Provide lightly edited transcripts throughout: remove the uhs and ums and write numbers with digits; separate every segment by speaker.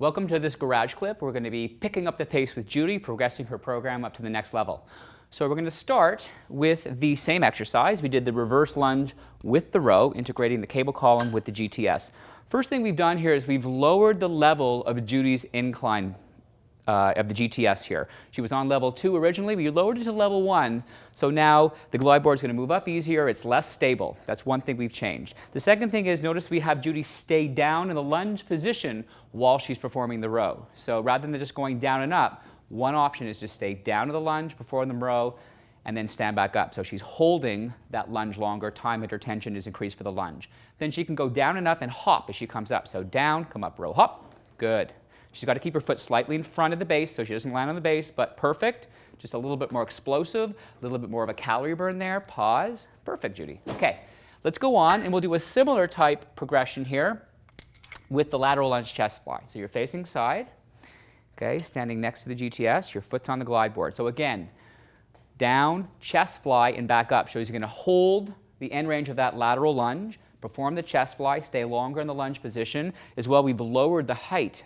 Speaker 1: Welcome to this garage clip. We're going to be picking up the pace with Judy, progressing her program up to the next level. So we're going to start with the same exercise. We did the reverse lunge with the row, integrating the cable column with the GTS. First thing we've done here is we've lowered the level of Judy's incline of the GTS here. She was on level 2 originally, but you lowered it to level 1, so now the glide board is going to move up easier, it's less stable. That's one thing we've changed. The second thing is, notice we have Judy stay down in the lunge position while she's performing the row. So rather than just going down and up, one option is to stay down in the lunge, perform the row, and then stand back up. So she's holding that lunge longer, time under tension is increased for the lunge. Then she can go down and up and hop as she comes up. So down, come up, row, hop, good. She's got to keep her foot slightly in front of the base so she doesn't land on the base, but perfect. Just a little bit more explosive, a little bit more of a calorie burn there. Pause. Perfect, Judy. Okay, let's go on and we'll do a similar type progression here with the lateral lunge chest fly. So you're facing side, okay, standing next to the GTS, your foot's on the glide board. So again, down, chest fly, and back up. So you're going to hold the end range of that lateral lunge, perform the chest fly, stay longer in the lunge position. As well, we've lowered the height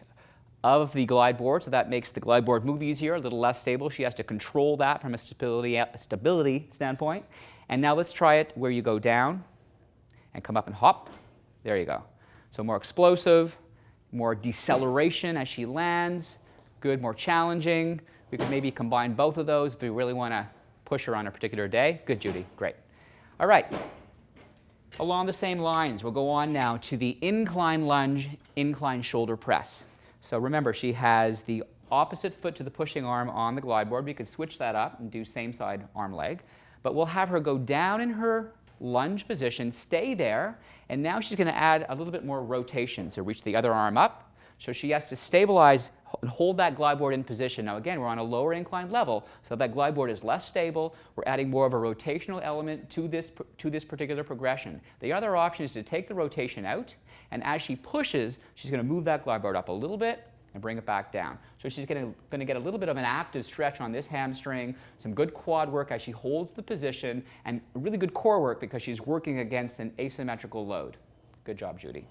Speaker 1: of the glide board, so that makes the glide board move easier, a little less stable. She has to control that from a stability standpoint. And now let's try it where you go down and come up and hop. There you go. So more explosive, more deceleration as she lands. Good, more challenging. We could maybe combine both of those if we really want to push her on a particular day. Good, Judy. Great. All right. Along the same lines, we'll go on now to the incline lunge, incline shoulder press. So remember, she has the opposite foot to the pushing arm on the glide board. We could switch that up and do same side arm leg. But we'll have her go down in her lunge position, stay there, and now she's going to add a little bit more rotation. So reach the other arm up. So she has to stabilize and hold that glide board in position. Now again, we're on a lower incline level, so that glide board is less stable. We're adding more of a rotational element to this particular progression. The other option is to take the rotation out, and as she pushes, she's going to move that glide board up a little bit and bring it back down. So she's going to get a little bit of an active stretch on this hamstring, some good quad work as she holds the position, and really good core work because she's working against an asymmetrical load. Good job, Judy.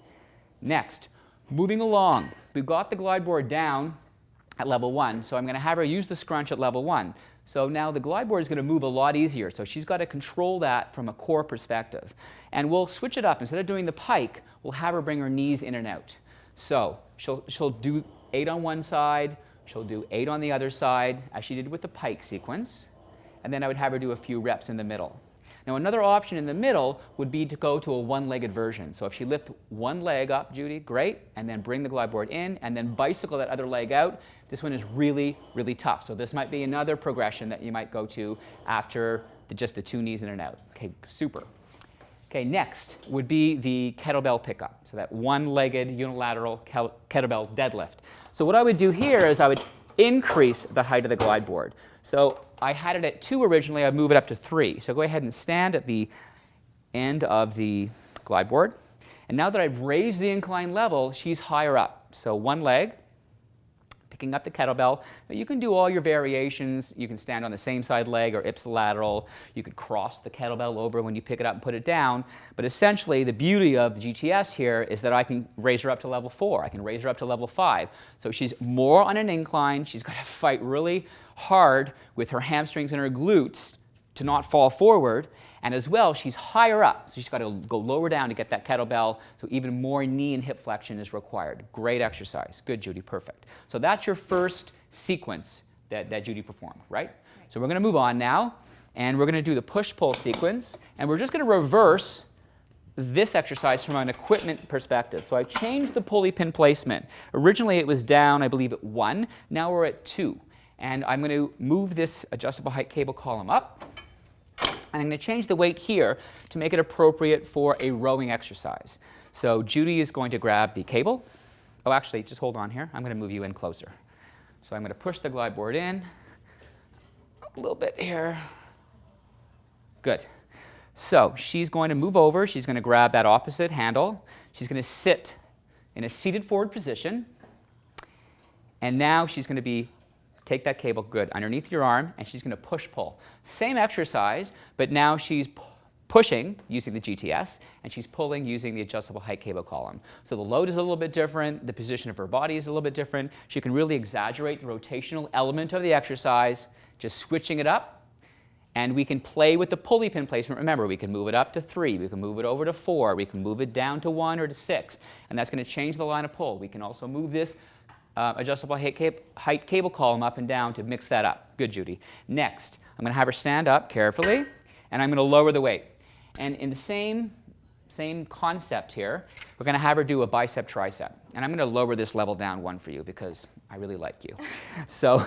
Speaker 1: Next, moving along, we've got the glide board down at level 1, so I'm going to have her use the scrunch at level 1. So now the glide board is going to move a lot easier, so she's got to control that from a core perspective. And we'll switch it up. Instead of doing the pike, we'll have her bring her knees in and out. So she'll do 8 on one side, she'll do 8 on the other side, as she did with the pike sequence, and then I would have her do a few reps in the middle. Now another option in the middle would be to go to a one-legged version. So if she lift one leg up, Judy, great, and then bring the glide board in, and then bicycle that other leg out. This one is really, really tough. So this might be another progression that you might go to after just the 2 knees in and out. Okay, super. Okay, next would be the kettlebell pickup. So that one-legged unilateral kettlebell deadlift. So what I would do here is I would increase the height of the glide board. So I had it at 2 originally, I'd move it up to 3. So go ahead and stand at the end of the glide board. And now that I've raised the incline level, she's higher up. So one leg, picking up the kettlebell. Now you can do all your variations. You can stand on the same side leg or ipsilateral. You could cross the kettlebell over when you pick it up and put it down. But essentially, the beauty of the GTS here is that I can raise her up to level 4. I can raise her up to level 5. So she's more on an incline. She's got to fight really hard with her hamstrings and her glutes to not fall forward. And as well, she's higher up, so she's got to go lower down to get that kettlebell, so even more knee and hip flexion is required. Great exercise. Good, Judy. Perfect. So that's your first sequence that Judy performed, right? So we're going to move on now, and we're going to do the push-pull sequence, and we're just going to reverse this exercise from an equipment perspective. So I changed the pulley pin placement. Originally, it was down, I believe, at 1. Now we're at 2. And I'm going to move this adjustable height cable column up. And I'm going to change the weight here to make it appropriate for a rowing exercise. So Judy is going to grab the cable. Oh, actually, just hold on here. I'm going to move you in closer. So I'm going to push the glide board in a little bit here. Good. So she's going to move over. She's going to grab that opposite handle. She's going to sit in a seated forward position. And now she's going to take that cable, good, underneath your arm, and she's going to push-pull. Same exercise, but now she's pushing using the GTS, and she's pulling using the adjustable height cable column. So the load is a little bit different, the position of her body is a little bit different. She can really exaggerate the rotational element of the exercise, just switching it up, and we can play with the pulley pin placement. Remember, we can move it up to 3, we can move it over to 4, we can move it down to 1 or to 6, and that's going to change the line of pull. We can also move this adjustable height cable column up and down to mix that up. Good, Judi. Next, I'm going to have her stand up carefully, and I'm going to lower the weight. And in the same concept here, we're going to have her do a bicep tricep. And I'm going to lower this level down 1 for you because I really like you. So,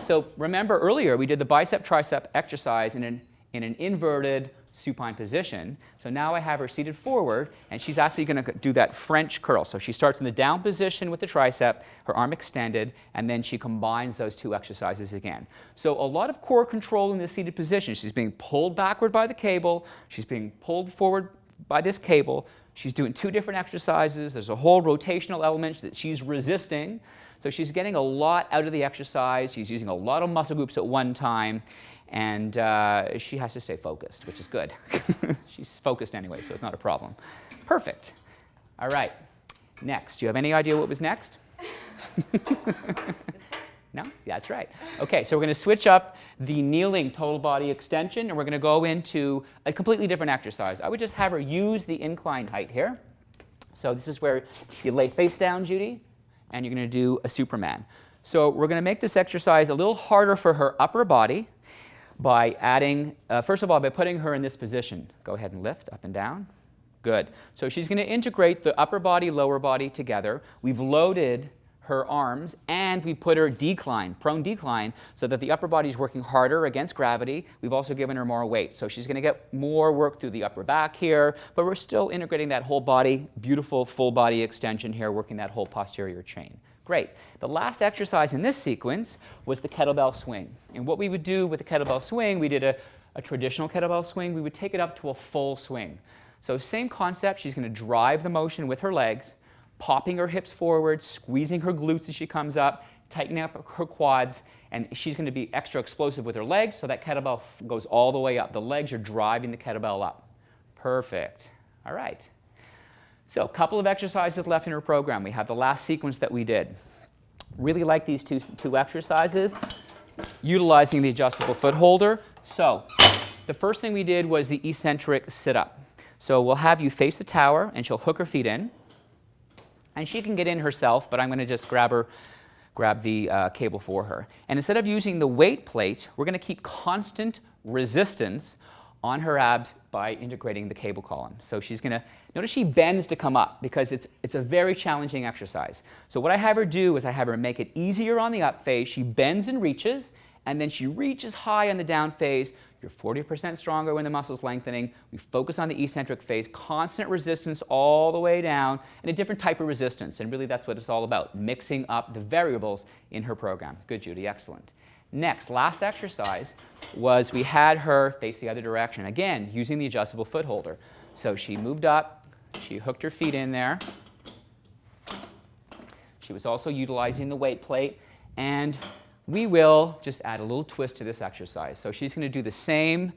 Speaker 1: so remember earlier we did the bicep tricep exercise in an inverted supine position. So now I have her seated forward, and she's actually going to do that French curl. So she starts in the down position with the tricep, her arm extended, and then she combines those 2 exercises again. So a lot of core control in the seated position. She's being pulled backward by the cable. She's being pulled forward by this cable. She's doing 2 different exercises. There's a whole rotational element that she's resisting. So she's getting a lot out of the exercise. She's using a lot of muscle groups at one time. And she has to stay focused, which is good. She's focused anyway, so it's not a problem. Perfect. All right. Next. Do you have any idea what was next? No? Yeah, that's right. OK, so we're going to switch up the kneeling total body extension, and we're going to go into a completely different exercise. I would just have her use the incline height here. So this is where you lay face down, Judi, and you're going to do a Superman. So we're going to make this exercise a little harder for her upper body by adding, first of all, by putting her in this position. Go ahead and lift up and down. Good. So she's going to integrate the upper body, lower body together. We've loaded her arms, and we put her decline, prone decline, so that the upper body is working harder against gravity. We've also given her more weight. So she's going to get more work through the upper back here, but we're still integrating that whole body, beautiful full body extension here, working that whole posterior chain. Great. The last exercise in this sequence was the kettlebell swing. And what we would do with the kettlebell swing, we did a traditional kettlebell swing. We would take it up to a full swing. So same concept. She's going to drive the motion with her legs, popping her hips forward, squeezing her glutes as she comes up, tightening up her quads, and she's going to be extra explosive with her legs, so that kettlebell goes all the way up. The legs are driving the kettlebell up. Perfect. All right. So a couple of exercises left in her program. We have the last sequence that we did. Really like these two exercises, utilizing the adjustable foot holder. So the first thing we did was the eccentric sit-up. So we'll have you face the tower, and she'll hook her feet in. And she can get in herself, but I'm going to just grab the cable for her. And instead of using the weight plate, we're going to keep constant resistance on her abs by integrating the cable column. So she's going to, notice she bends to come up because it's a very challenging exercise. So what I have her do is I have her make it easier on the up phase. She bends and reaches, and then she reaches high on the down phase. You're 40% stronger when the muscle's lengthening. We focus on the eccentric phase, constant resistance all the way down, and a different type of resistance. And really that's what it's all about, mixing up the variables in her program. Good, Judi, excellent. Next, last exercise was we had her face the other direction, again, using the adjustable foot holder. So she moved up, she hooked her feet in there. She was also utilizing the weight plate, and we will just add a little twist to this exercise. So she's going to do the same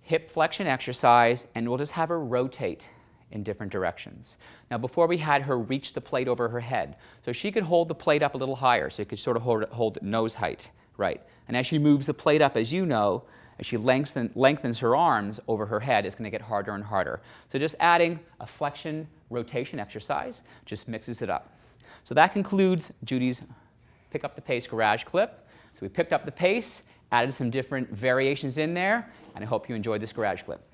Speaker 1: hip flexion exercise, and we'll just have her rotate in different directions. Now, before we had her reach the plate over her head. So she could hold the plate up a little higher, so you could sort of hold it nose height. Right. And as she moves the plate up, as you know, as she lengthens her arms over her head, it's going to get harder and harder. So just adding a flexion rotation exercise just mixes it up. So that concludes Judi's Pick Up the Pace garage clip. So we picked up the pace, added some different variations in there, and I hope you enjoyed this garage clip.